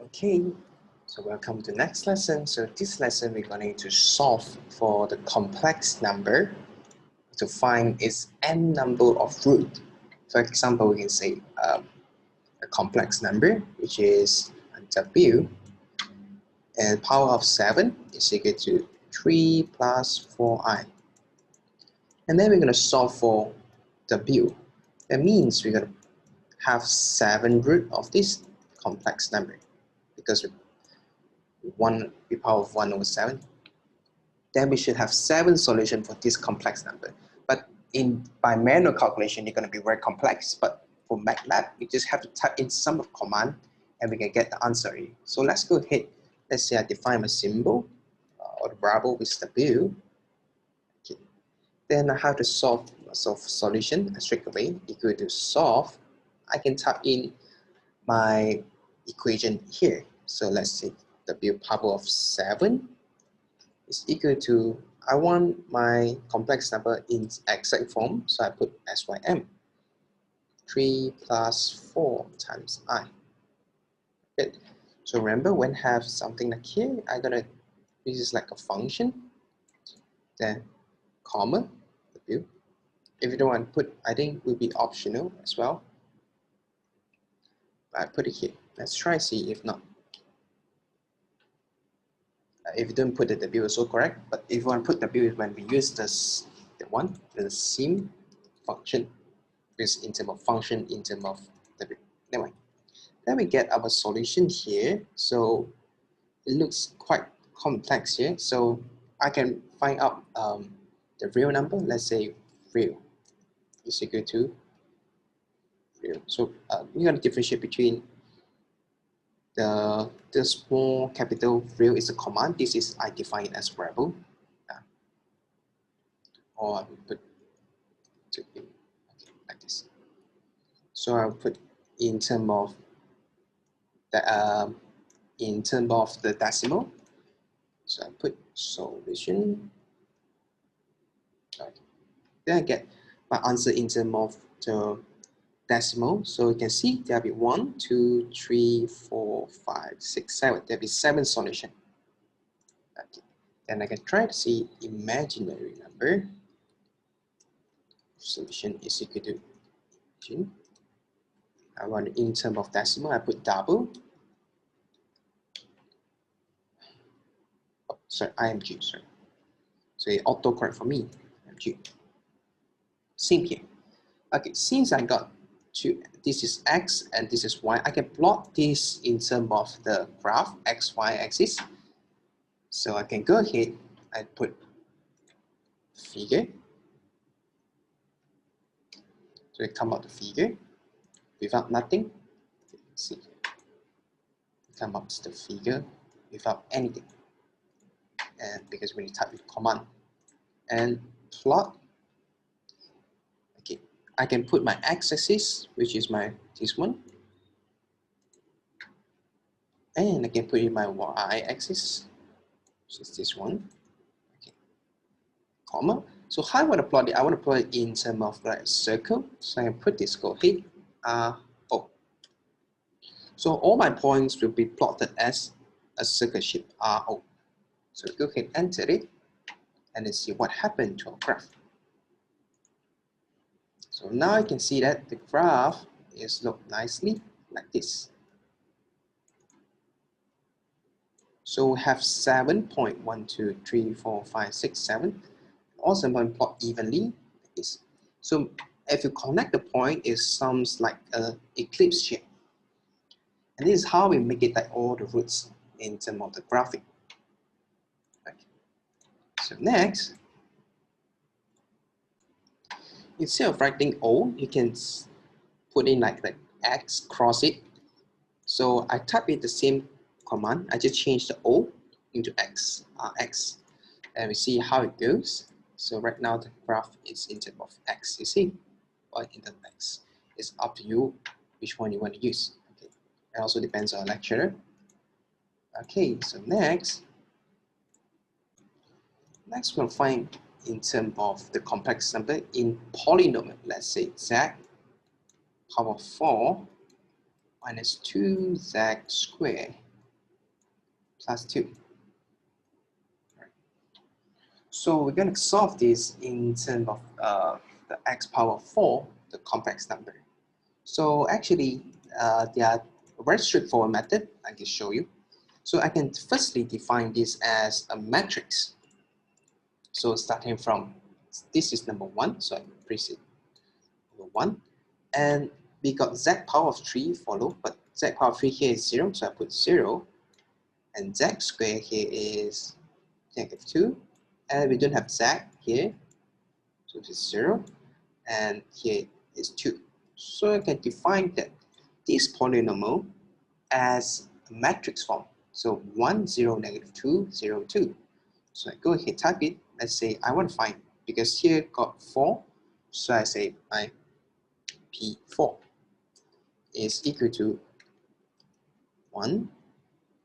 Okay, so welcome to the next lesson. So this lesson we're going to solve for the complex number to find its n number of root. For example, we can say a complex number which is w and power of 7 is equal to 3 plus 4i. And then we're going to solve for w. That means we're going to have 7 root of this complex number because the power of 1 over 7. Then we should have 7 solutions for this complex number. But by manual calculation, they're going to be very complex. But for MATLAB, we just have to type in some of command and we can get the answer. So let's go ahead. Let's say I define my symbol or the variable with w. Okay. Then I have to solve solution straight away. Equal to solve. I can type in my equation here. So let's say w power of 7 is equal to, I want my complex number in exact form, so I put SYM. 3 plus 4 times I. Okay. So remember, when I have something like here, this is like a function, then comma, w. If you don't want to put, I think it will be optional as well. But I put it here. Let's try see if not. If you don't put the w, it's also correct. But if you want to put w, when we use the sim function, is in terms of function in terms of w. Anyway, then we get our solution here. So it looks quite complex here. So I can find out the real number. Let's say real is equal to real. So we're going to differentiate between the small capital real is a command. This is I define it as variable. Or I will put to be like this. So I'll put in terms of the decimal. So I put solution. Okay. Then I get my answer in terms of the decimal. So you can see there'll be 1, 2, 3, 4, 5, 6, 7. There'll be 7 solutions. Okay. Then I can try to see imaginary number. Solution is equal to 2. I want in terms of decimal, I put double. Oh, sorry, IMG, sorry. So it autocorrect for me, IMG. Same here. Okay, since I got this is x and this is y, I can plot this in terms of the graph, x, y axis. So I can go ahead and put figure. So it come out the figure without nothing. Let's see, come up to the figure without anything. And because when you type with command and plot, okay, I can put my x-axis, which is this one, and I can put in my y-axis, which is this one, okay, comma. So how I want to plot it? I want to plot it in terms of like circle. So I can put this go ahead, O. So all my points will be plotted as a circle shape, RO. So go ahead, enter it, and then see what happened to our graph. So now I can see that the graph is look nicely like this. So we have 7.1234567. All 7 points plot evenly like this. So if you connect the point, it sounds like an ellipse shape. And this is how we make it like all the roots in terms of the graphic. Okay. So next, instead of writing O, you can put in like X, cross it. So I type in the same command. I just change the O into X, X, and we see how it goes. So right now the graph is in terms of X, you see, or in terms of X. It's up to you which one you want to use. Okay. It also depends on lecturer. Okay, so next we'll find in terms of the complex number in polynomial. Let's say z power 4 minus 2z squared plus 2. So we're going to solve this in terms of the x power 4, the complex number. So actually, there are a very straightforward method I can show you. So I can firstly define this as a matrix. So starting from, this is number 1, so I press it number 1. And we got z power of 3 follow, but z power of 3 here is 0, so I put 0. And z squared here is -2. And we don't have z here, so this is 0. And here is 2. So I can define that this polynomial as a matrix form. So 1, 0, -2, 0, 2. So I go ahead, type it. Let's say I want to find, because here got 4, so I say my P4 is equal to 1,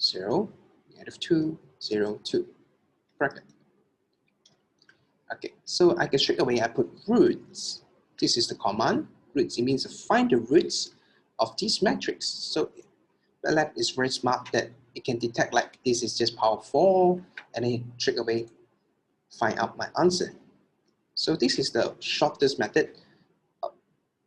0, -2, 0, 2. Bracket. Okay, so I can straight away I put roots. This is the command. Roots, it means to find the roots of this matrix. So MATLAB is very smart that it can detect like this is just power 4, and then straight away find out my answer. So this is the shortest method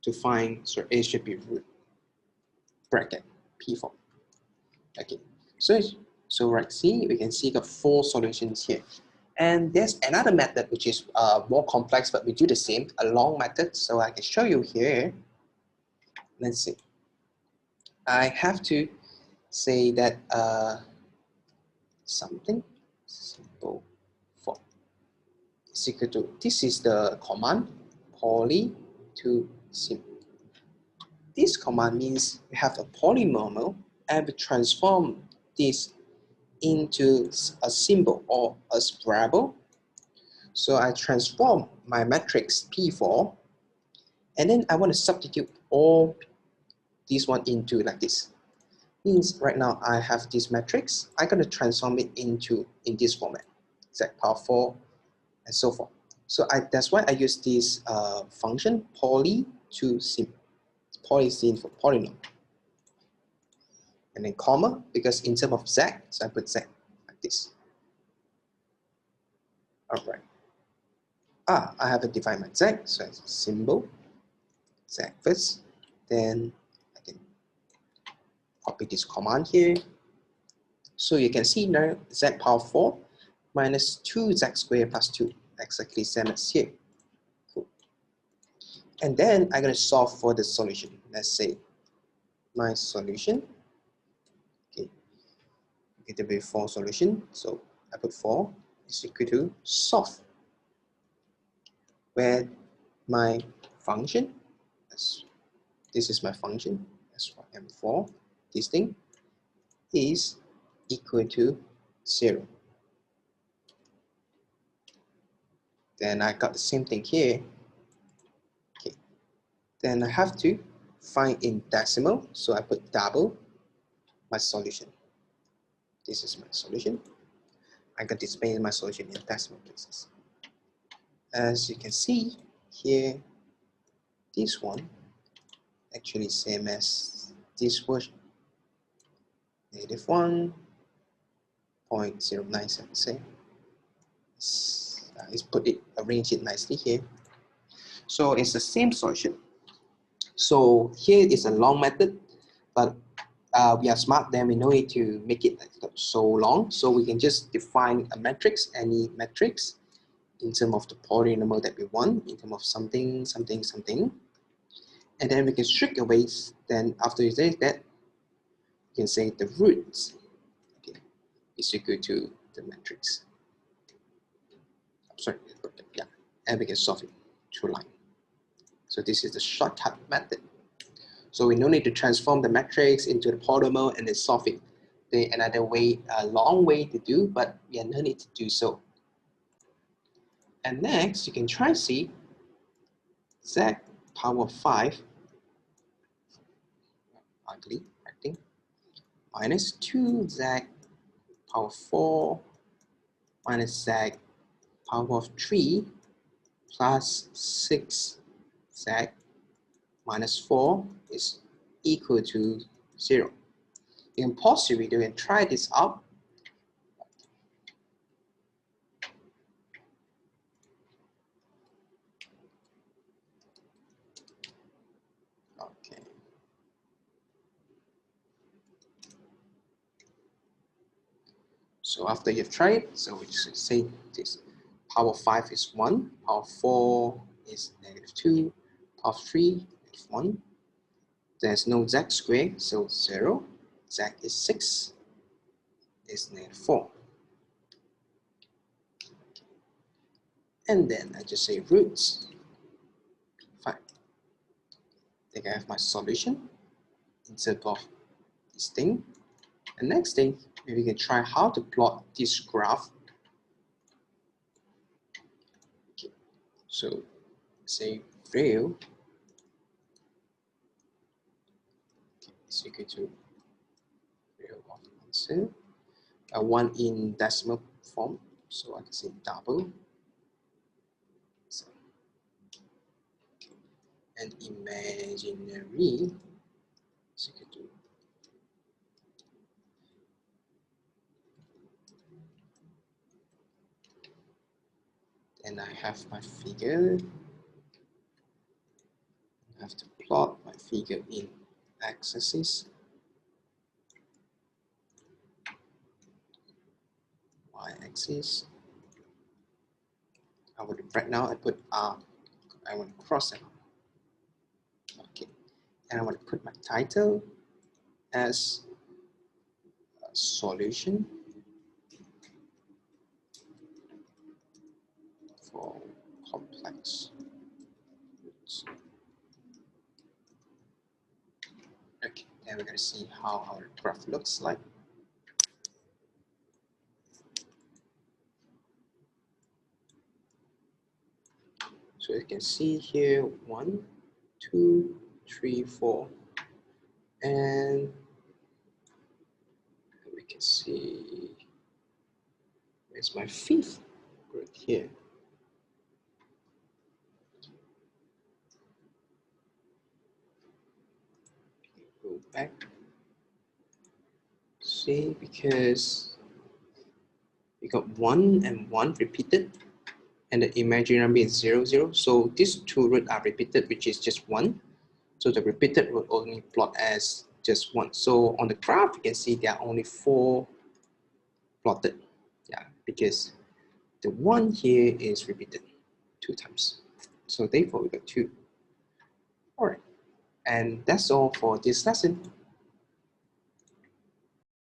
to find, so A should be root, bracket, P4. Okay, so right, see, we can see got 4 solutions here. And there's another method which is more complex, but we do the same, a long method. So I can show you here. Let's see. I have to say that something simple for is equal to, this is the command, poly to sim. This command means we have a polynomial and we transform this into a symbol or a variable. So I transform my matrix P4, and then I want to substitute all this one into like this. Means right now I have this matrix, I'm going to transform it into in this format, z power 4 and so forth. So that's why I use this function poly to sim. Poly stands for polynomial. And then comma, because in terms of z, so I put z like this. Alright. I haven't defined my z, so it's symbol, z first, then I can copy this command here. So you can see now z power 4 minus 2z squared plus 2, exactly same as here. Cool. And then I'm going to solve for the solution. Let's say my solution, okay, it will be 4 solution, so I put 4 is equal to solve, where my function, this is my function, that's why M4, this thing is equal to 0. Then I got the same thing here. Okay. Then I have to find in decimal, so I put double my solution. This is my solution. I can display my solution in decimal places. As you can see here, this one actually same as this version. -1.097. Let's put it, arrange it nicely here. So it's the same solution. So here is a long method, but we are smart, then we know it to make it so long. So we can just define a matrix, any matrix, in terms of the polynomial that we want, in terms of something, something, something. And then we can strip away, then after you say that, you can say the roots, okay, is equal to the matrix. Sorry, yeah, and we can solve it through line. So this is the shortcut method. So we no need to transform the matrix into the polynomial and then solve it. There's another way, a long way to do, but we have no need to do so. And next, you can try to see z power 5, ugly, I think, minus 2z power 4 minus z power of 3 plus 6z minus 4 is equal to 0. You can pause the video and try this out. So after you've tried it, so we should say this. Power 5 is 1, power 4 is -2, power 3 is 1. There's no z squared, so 0. Z is 6, is -4. And then I just say roots. Fine. I think I have my solution in terms of this thing. And next thing, maybe we can try how to plot this graph. Okay. So say real is equal to real of answer. 1 in decimal form, so I can say double. So, okay. And imaginary is equal to then I have my figure. I have to plot my figure in x-axis, y-axis. Right now I put R. I want to cross it. Okay, and I want to put my title as a solution for complex roots. Okay, and we're going to see how our graph looks like. So you can see here 1, 2, 3, 4, and we can see where's my fifth root here. Go back. See, because we got 1 and 1 repeated, and the imaginary number is 0, 0. So these two roots are repeated, which is just 1. So the repeated will only plot as just 1. So on the graph, you can see there are only 4 plotted. Yeah, because the 1 here is repeated 2 times. So therefore, we got 2. All right. And that's all for this lesson.